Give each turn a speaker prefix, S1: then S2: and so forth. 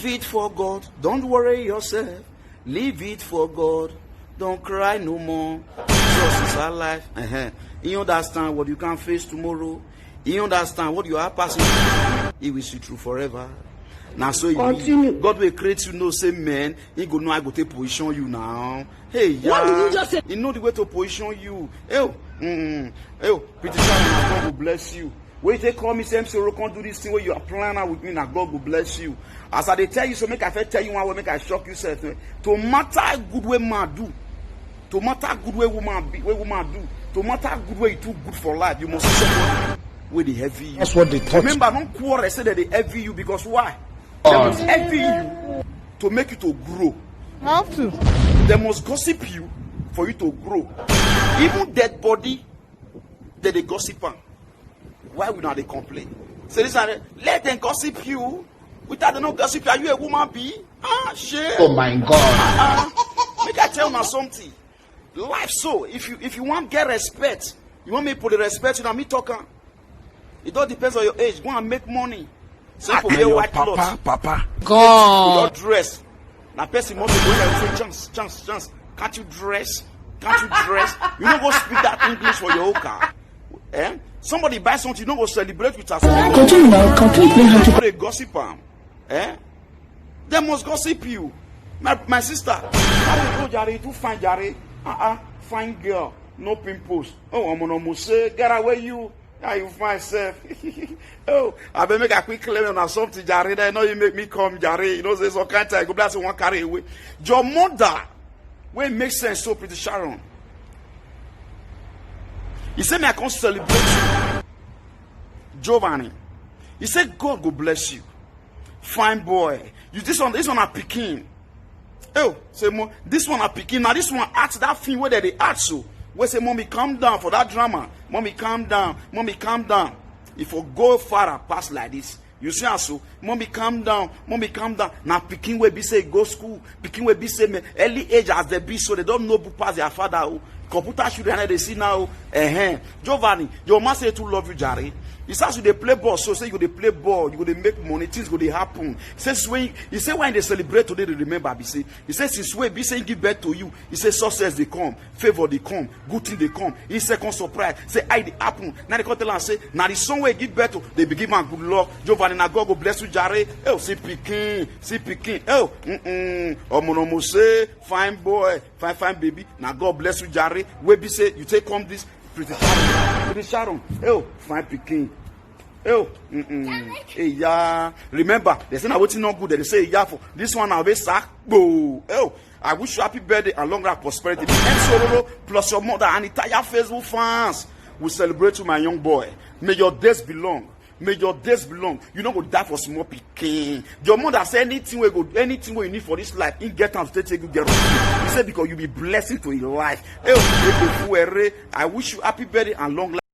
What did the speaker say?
S1: Leave it for God. Don't worry yourself. Leave it for God. Don't cry no more. Jesus is alive. You understand what you can face tomorrow. You understand what you are passing through. He will see through forever. Now so God will create you know say man, he go know I go take position you now. Hey yeah.
S2: What did you just say?
S1: He know the way to position you. Pretty soon God will bless you. When they call me say MC can't do this thing where you are planning with me, now God will bless you. As I tell you, so make I tell you one way, make I shock you self. To matter good way man do, to matter good way woman be, way woman do, to matter good way you too good for life, you must support where they heavy you.
S3: That's what they taught.
S1: Remember, don't quarrel say that they heavy you because why? They must heavy you to make you to grow.
S3: How to?
S1: They must gossip you for you to grow. Even dead body, that they gossip on. Why would not they complain? So listen, let them gossip you. Without them not gossip, are you a woman be? Shit.
S3: Oh my God.
S1: Make I tell you something. Life so, if you want to get respect, you want me to put the respect, you know me talking. It all depends on your age. Go and make money. Simple, wear white clothes.
S3: Papa.
S1: God. Your dress. Now person must go there and say, chance. Can't you dress? You don't go speak that English for your own car. Somebody buy something, you don't go celebrate with us.
S2: Continue now.
S1: They gossip. They must gossip you. My sister, how you go, Jare? You find Jare? Fine girl, no pimples. Oh, I'm gonna say, get away you. How you find self? Oh, I better make a quick claim on something, Jare. I know you make me come, Jare. You know, there's all kind of time. Go bless one carry away. Your mother, where it makes sense, so pretty Sharon. He said, me I can't celebrate you. Giovanni. He said, God will bless you. Fine boy. You this one are picking. Oh, say more. This one are picking. Now this one acts that thing where they act so. Where say, mommy, calm down for that drama. Mommy, calm down. Mommy, calm down. If you go far past like this, you see also, mommy, calm down. Mommy, calm down. Now picking where be say go school. Picking where be say me early age as they be, so they don't know past their father. Computer children they see now. Giovanni, your man say to love you, Jare. He says you they play ball, so say you they play ball, you go they make money, things go they happen. He say when they celebrate today, they remember. He says since when be saying give birth to you, he says success they come, favor they come, good thing they come. He second surprise, say I they happen. Now they come tell and say now the song where give birth to, they be give man good luck. Giovanni, now God go bless you, Jare. Oh, see picking. Oh, Omonomo say fine boy, fine baby. Now God bless you, Jare. Where be say you take come this. Pretty Sharon. Oh, fine picking. Oh, hey, yeah. Remember, they say now what's not good. They say yeah for this one. I'll be sack. Oh, I wish you happy birthday and long life prosperity. And Sororo plus your mother and entire Facebook fans will celebrate you, my young boy. May your days be long. May your days belong. You don't go die for small picking. Your mother say anything where you need for this life, in get time to take you get on. He said because you be blessing to your life. I wish you happy birthday and long life.